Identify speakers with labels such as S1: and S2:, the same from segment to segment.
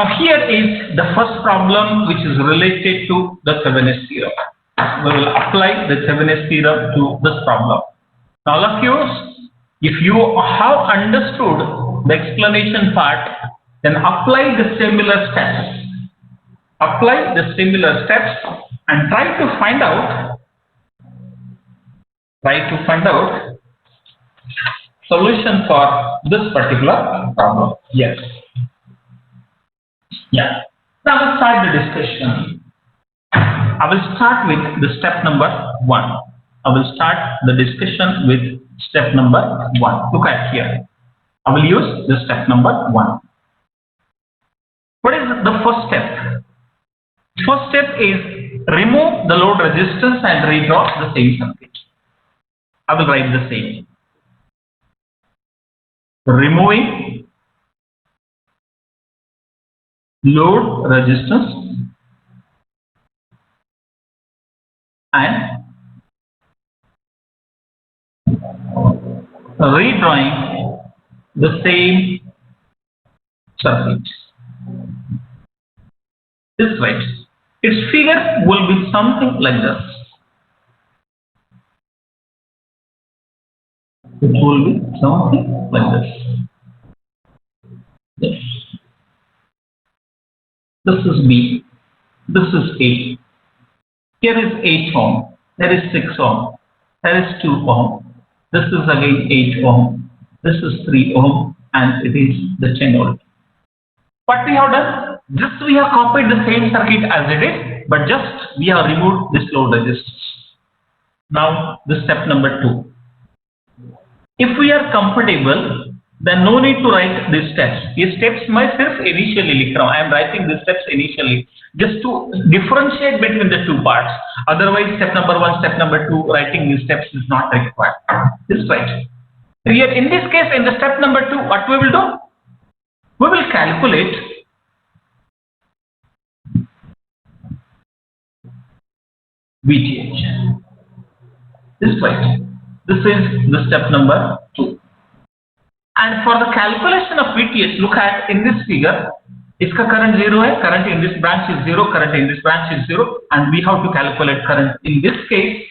S1: Now here is the first problem which is related to the Thevenin theorem. We will apply the Thevenin theorem to this problem. Now all of you, if you have understood the explanation part, then apply the similar steps. Apply the similar steps and try to find out solution for this particular problem. Yes. Yeah. Now let's start the discussion. I will start with the step number 1. I will start the discussion with step number 1. Look at here. I will use the step number 1. What is the first step? First step is remove the load resistance and redraw the same circuit. I will write the same. Removing load resistance and redrawing the same circuit. This is right. Its figure will be something like this. It will be something like this. Yes. This is B. This is A. Here is 8 ohm. There is 6 ohm. There is 2 ohm. This is again 8 ohm. This is 3 ohm. And it is the 10 volt. What we have done? Just we have copied the same circuit as it is, but just we have removed this load resistance. Now, the step number 2. If we are comfortable, then no need to write these steps. These steps my self initially likh raha hu. I am writing these steps initially just to differentiate between the two parts. Otherwise, step number 1, step number 2, writing these steps is not required. This is right. Here, in this case, in the step number 2, what we will do? We will calculate VTH. This is right. This is the step number 2. And for the calculation of VTH, look at in this figure, iska current 0 hai, current in this branch is 0, current in this branch is 0, and we have to calculate current in this case.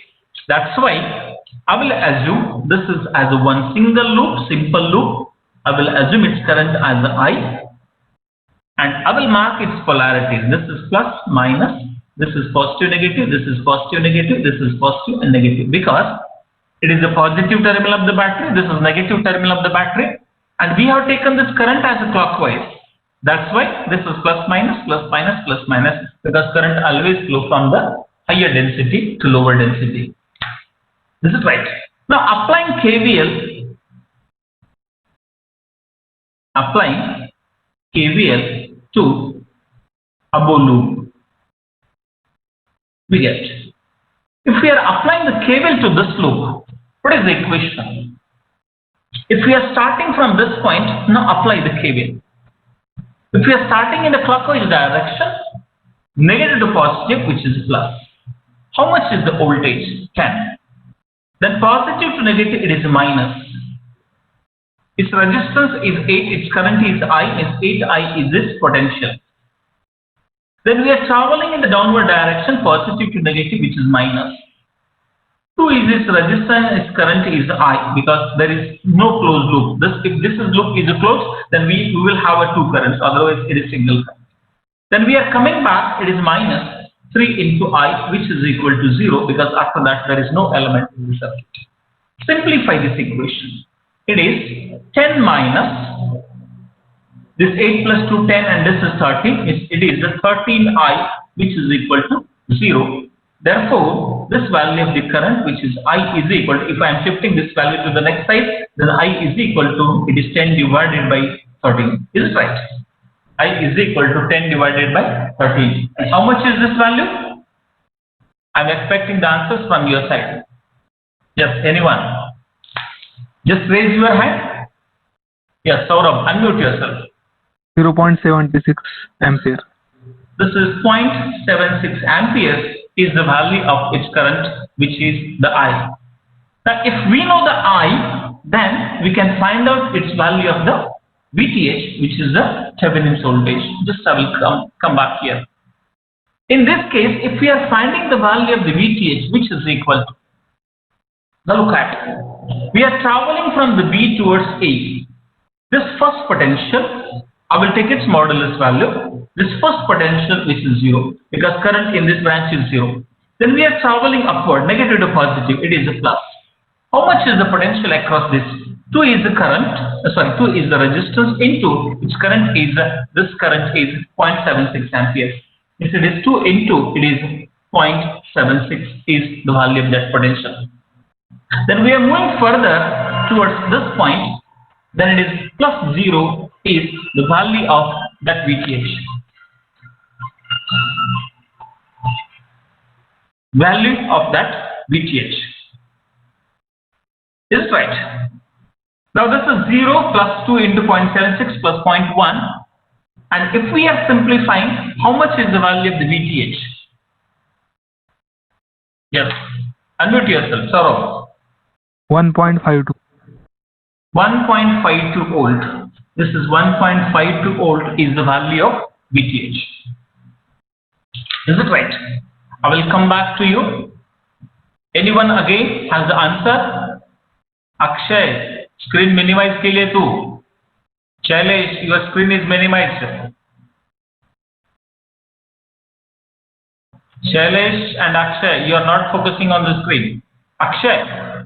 S1: That's why I will assume this is as one single loop, simple loop. I will assume its current as I, and I will mark its polarities. This is plus, minus, this is positive, negative, this is positive, negative, this is positive and negative, because it is the positive terminal of the battery, this is negative terminal of the battery, and we have taken this current as a clockwise. That's why this is plus minus, plus minus, plus minus, because current always flow from the higher density to lower density. This is right. Now applying KVL to above loop, we get. If we are applying the KVL to this loop, what is the equation? If we are starting from this point, now apply the KVL. If we are starting in the clockwise direction, negative to positive, which is plus. How much is the voltage? 10. Then positive to negative, it is minus. Its resistance is 8, its current is I, its 8I is this potential. Then we are traveling in the downward direction, positive to negative, which is minus. 2 is its resistance, its current is I, because there is no closed loop. If this loop is closed, then we will have a 2 currents, otherwise it is single current. Then we are coming back, it is minus 3 into I, which is equal to 0, because after that there is no element in the circuit. Simplify this equation. It is 10 minus this 8 plus 2, 10, and this is 13. It is the 13I, which is equal to 0. Therefore, this value of the current, which is I, is equal to, if I am shifting this value to the next side, then I is equal to, it is 10 divided by 13. Is it right? I is equal to 10 divided by 13. And how much is this value? I am expecting the answers from your side. Yes, anyone? Just raise your hand. Yes, Saurabh, unmute yourself.
S2: 0.76 ampere.
S1: This is 0.76 amperes is the value of its current, which is the I. Now, if we know the I, then we can find out its value of the VTH, which is the Thevenin voltage. Just I will come back here. In this case, if we are finding the value of the VTH, which is equal to, now look at, we are traveling from the B towards A. This first potential, I will take its modulus value. This first potential, which is 0, because current in this branch is 0. Then we are traveling upward, negative to positive, it is a plus. How much is the potential across this? 2 is the current, 2 is the resistance into its current is, this current is 0.76 amperes. If it is 2 into, it is 0.76 is the value of that potential. Then we are moving further towards this point, then it is plus 0 is the value of that VTH. Value of that VTH. Is it right? Now this is 0 plus 2 into 0.76 plus 0.1. And if we are simplifying, how much is the value of the VTH? Yes. Unmute yourself, Saurabh.
S2: 1.52.
S1: 1.52 volt. This is 1.52 volt is the value of VTH. Is it right? I will come back to you. Anyone again has the answer? Akshay, screen minimize ke liye tu. Shailesh, your screen is minimized. Shailesh and Akshay, you are not focusing on the screen. Akshay.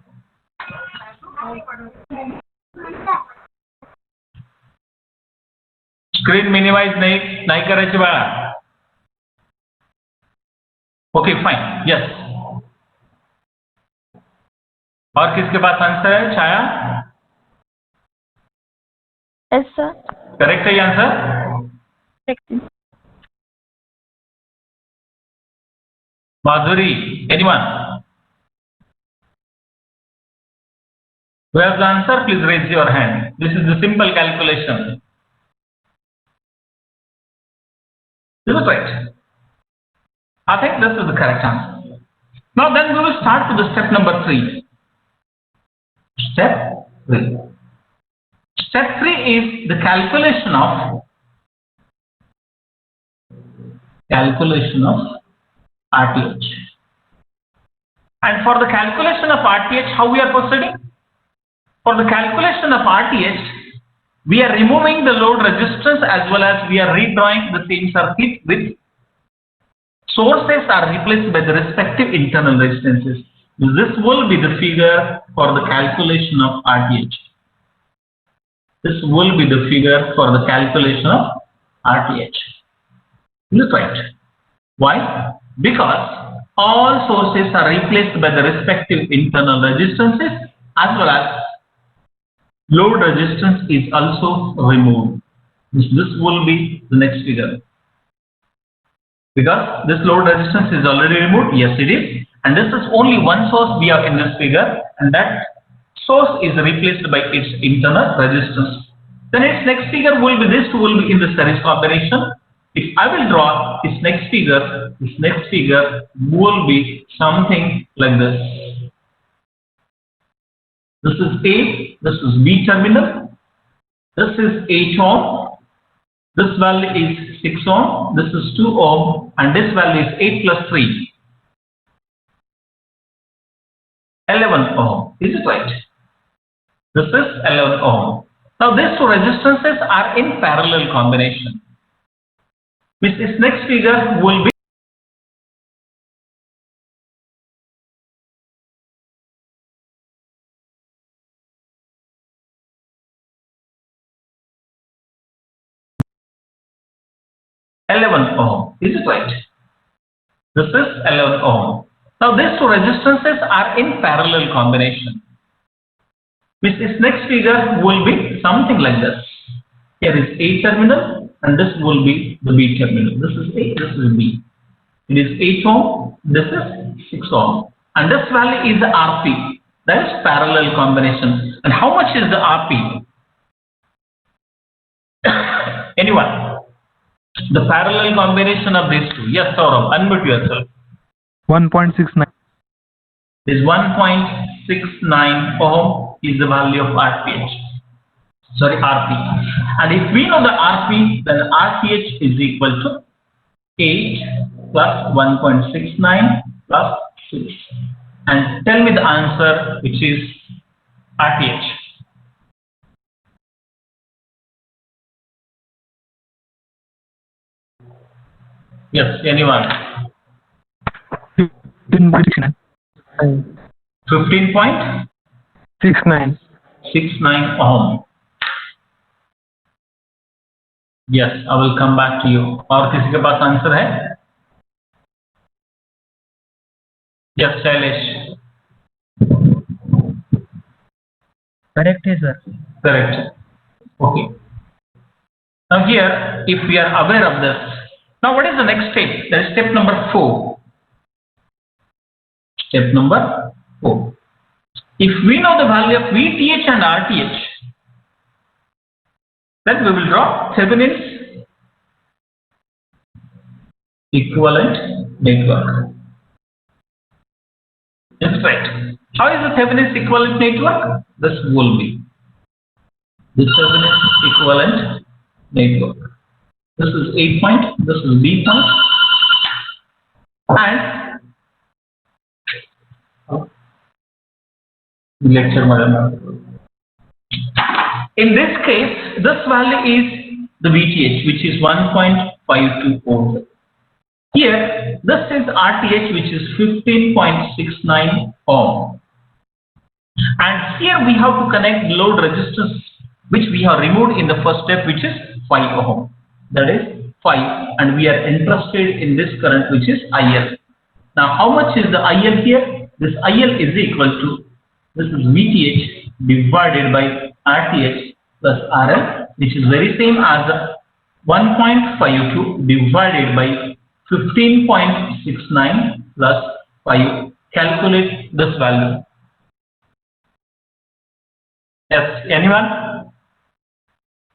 S1: Screen minimize nahi करायची बाळा. Okay, fine. Yes. और किसके पास answer है? छाया?
S3: Yes, sir.
S1: Correct है answer?
S3: Correct.
S1: Madhuri, anyone? Who has the answer? Please raise your hand. This is the simple calculation. Is it right? I think this is the correct answer. Now then we will start with the step number 3. Step 3. Step 3 is the calculation of RTH. And for the calculation of RTH, how we are proceeding? For the calculation of RTH, we are removing the load resistance as well as we are redrawing the same circuit with sources are replaced by the respective internal resistances. This will be the figure for the calculation of RTH. This will be the figure for the calculation of RTH. Look right. Why? Because all sources are replaced by the respective internal resistances as well as load resistance is also removed. This will be the next figure. Because this load resistance is already removed, yes it is, and this is only one source we have in this figure, and that source is replaced by its internal resistance. Then its next figure will be this will be in the series combination. If I will draw its next figure will be something like this. This is A, this is B terminal, this is 8 ohm, this value is 6 ohm, this is 2 ohm, and this value is 8 plus 3. 11 ohm. Is it right? This is 11 ohm. Now these two resistances are in parallel combination. Which its next figure will be ohm. Is it right? This is 11 ohm. Now these two resistances are in parallel combination. Which its next figure will be something like this. Here is A terminal and this will be the B terminal. This is A, this is B. It is 8 ohm, this is 6 ohm. And this value is the RP. That is parallel combination. And how much is the RP? Anyone? The parallel combination of these two. Yes, Saurabh, unmute yourself.
S2: 1.69.
S1: Is 1.69 ohm is the value of RTH. sorry, RP. And if we know the RP, then RTH is equal to 8 plus 1.69 plus 6. And tell me the answer, which is RTH. Yes, anyone?
S2: 15.69.
S1: 15.69 ohm. Yes, I will come back to you. और किसी के पास answer है? Yes, Shailesh.
S4: Correct है sir.
S1: Correct. Okay. Now here, if we are aware of this, now what is the next step? That is step number 4. Step number 4. If we know the value of VTH and RTH, then we will draw Thevenin's equivalent network. That's right. How is the Thevenin's equivalent network? This will be the Thevenin's equivalent network. This is A point, this is B point, and lecture in this case, this value is the VTH, which is 1.52 ohms. Here, this is RTH, which is 15.69 ohm. And here we have to connect load resistance, which we have removed in the first step, which is 5 ohm. That is 5, and we are interested in this current, which is IL. Now, how much is the IL here? This IL is equal to, this is VTH divided by RTH plus RL, which is very same as 1.52 divided by 15.69 plus 5. Calculate this value. Yes, anyone?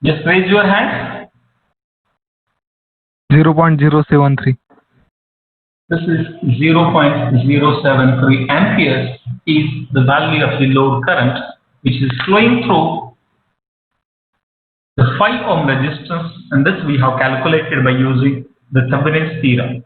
S1: Just raise your hand.
S2: 0.073.
S1: This is 0.073 amperes is the value of the load current, which is flowing through the 5 ohm resistance, and this we have calculated by using the Thevenin's theorem.